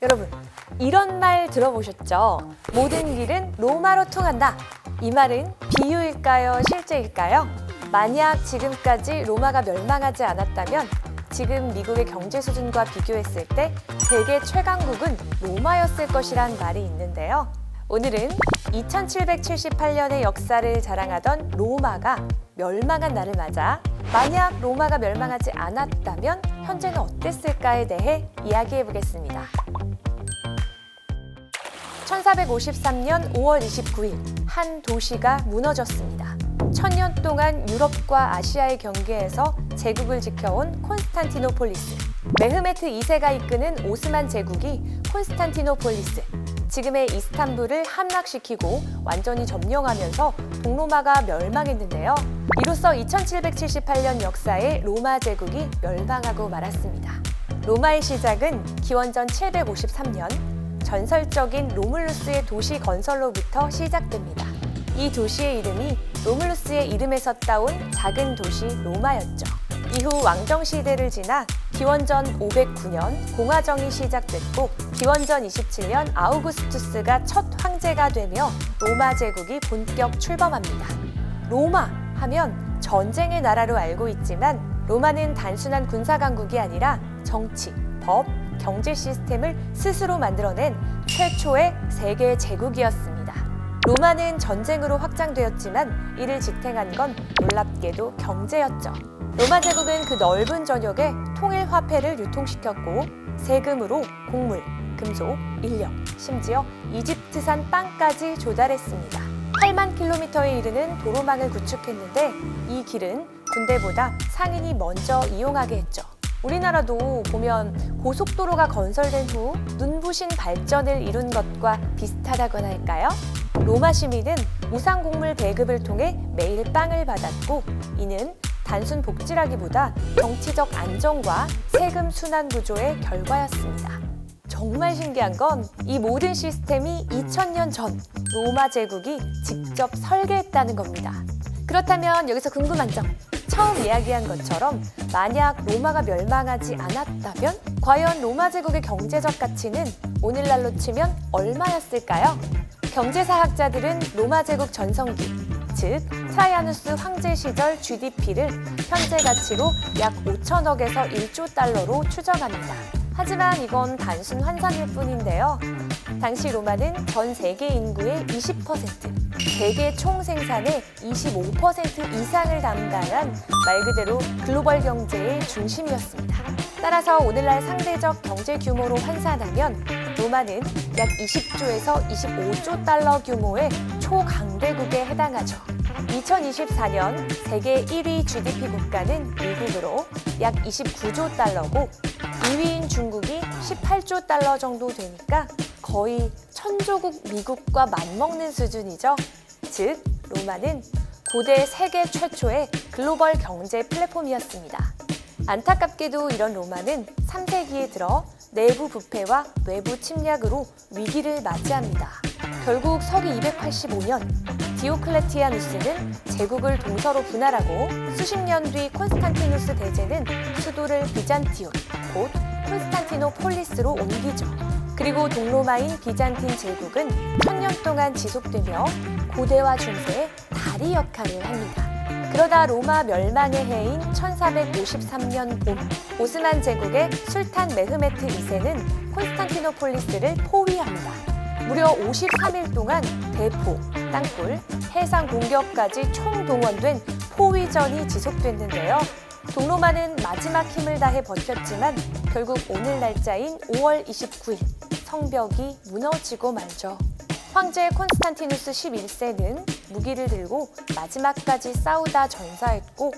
여러분, 이런 말 들어보셨죠? 모든 길은 로마로 통한다. 이 말은 비유일까요? 실제일까요? 만약 지금까지 로마가 멸망하지 않았다면 지금 미국의 경제 수준과 비교했을 때 세계 최강국은 로마였을 것이란 말이 있는데요. 오늘은 2778년의 역사를 자랑하던 로마가 멸망한 날을 맞아 만약 로마가 멸망하지 않았다면 현재는 어땠을까에 대해 이야기해 보겠습니다. 1453년 5월 29일 한 도시가 무너졌습니다. 1000년 동안 유럽과 아시아의 경계에서 제국을 지켜온 콘스탄티노폴리스. 메흐메트 2세가 이끄는 오스만 제국이 콘스탄티노폴리스, 지금의 이스탄불을 함락시키고 완전히 점령하면서 동로마가 멸망했는데요. 이로써 2778년 역사에 로마 제국이 멸망하고 말았습니다. 로마의 시작은 기원전 753년 전설적인 로물루스의 도시 건설로부터 시작됩니다. 이 도시의 이름이 로물루스의 이름에서 따온 작은 도시 로마였죠. 이후 왕정 시대를 지나 기원전 509년 공화정이 시작됐고 기원전 27년 아우구스투스가 첫 황제가 되며 로마 제국이 본격 출범합니다. 로마 하면 전쟁의 나라로 알고 있지만 로마는 단순한 군사 강국이 아니라 정치, 법, 경제 시스템을 스스로 만들어낸 최초의 세계 제국이었습니다. 로마는 전쟁으로 확장되었지만 이를 지탱한 건 놀랍게도 경제였죠. 로마 제국은 그 넓은 전역에 통일 화폐를 유통시켰고 세금으로 곡물, 금속, 인력, 심지어 이집트산 빵까지 조달했습니다. 8만 킬로미터에 이르는 도로망을 구축했는데 이 길은 군대보다 상인이 먼저 이용하게 했죠. 우리나라도 보면 고속도로가 건설된 후 눈부신 발전을 이룬 것과 비슷하다고나 할까요? 로마 시민은 무상곡물 배급을 통해 매일 빵을 받았고 이는 단순 복지라기보다 정치적 안정과 세금 순환 구조의 결과였습니다. 정말 신기한 건 이 모든 시스템이 2000년 전 로마 제국이 직접 설계했다는 겁니다. 그렇다면 여기서 궁금한 점, 처음 이야기한 것처럼 만약 로마가 멸망하지 않았다면 과연 로마 제국의 경제적 가치는 오늘날로 치면 얼마였을까요? 경제사학자들은 로마 제국 전성기, 즉 트라이아누스 황제 시절 GDP를 현재 가치로 약 5천억에서 1조 달러로 추정합니다. 하지만 이건 단순 환산일 뿐인데요. 당시 로마는 전 세계 인구의 20%, 세계 총 생산의 25% 이상을 담당한 말 그대로 글로벌 경제의 중심이었습니다. 따라서 오늘날 상대적 경제 규모로 환산하면 로마는 약 20조에서 25조 달러 규모의 초강대국에 해당하죠. 2024년 세계 1위 GDP 국가는 미국으로 약 29조 달러고 2위인 중국이 18조 달러 정도 되니까 거의 천조국 미국과 맞먹는 수준이죠. 즉, 로마는 고대 세계 최초의 글로벌 경제 플랫폼이었습니다. 안타깝게도 이런 로마는 3세기에 들어 내부 부패와 외부 침략으로 위기를 맞이합니다. 결국 서기 285년 디오클레티아누스는 제국을 동서로 분할하고 수십 년 뒤 콘스탄티누스 대제는 수도를 비잔티움, 곧 콘스탄티노폴리스로 옮기죠. 그리고 동로마인 비잔틴 제국은 1000년 동안 지속되며 고대와 중세의 다리 역할을 합니다. 그러다 로마 멸망의 해인 1453년 봄, 오스만 제국의 술탄 메흐메트 2세는 콘스탄티노폴리스를 포위합니다. 무려 53일 동안 대포, 땅굴, 해상 공격까지 총동원된 포위전이 지속됐는데요. 동로마는 마지막 힘을 다해 버텼지만 결국 오늘 날짜인 5월 29일 성벽이 무너지고 말죠. 황제 콘스탄티누스 11세는 무기를 들고 마지막까지 싸우다 전사했고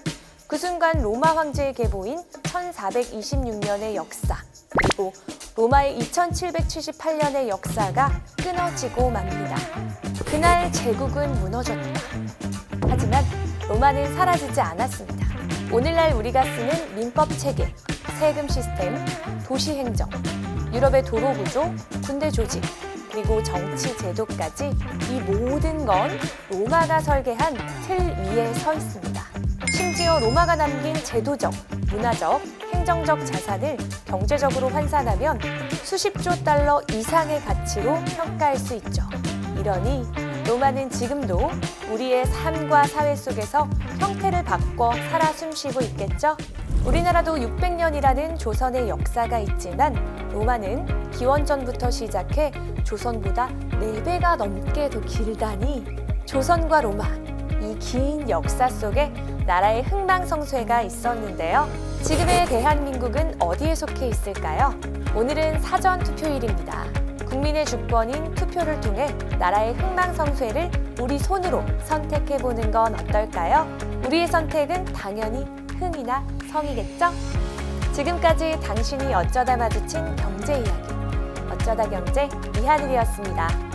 그 순간 로마 황제의 계보인 1426년의 역사 그리고 로마의 2778년의 역사가 끊어지고 맙니다. 그날 제국은 무너졌다. 하지만 로마는 사라지지 않았습니다. 오늘날 우리가 쓰는 민법 체계, 세금 시스템, 도시 행정, 유럽의 도로 구조, 군대 조직, 그리고 정치 제도까지 이 모든 건 로마가 설계한 틀 위에 서 있습니다. 심지어 로마가 남긴 제도적, 문화적, 행정적 자산을 경제적으로 환산하면 수십조 달러 이상의 가치로 평가할 수 있죠. 이러니 로마는 지금도 우리의 삶과 사회 속에서 형태를 바꿔 살아 숨쉬고 있겠죠? 우리나라도 600년이라는 조선의 역사가 있지만 로마는 기원전부터 시작해 조선보다 4배가 넘게도 길다니 조선과 로마, 이 긴 역사 속에 나라의 흥망성쇠가 있었는데요. 지금의 대한민국은 어디에 속해 있을까요? 오늘은 사전투표일입니다. 국민의 주권인 투표를 통해 나라의 흥망성쇠를 우리 손으로 선택해보는 건 어떨까요? 우리의 선택은 당연히 흥이나 성이겠죠? 지금까지 당신이 어쩌다 마주친 경제 이야기, 어쩌다 경제 이하늘이었습니다.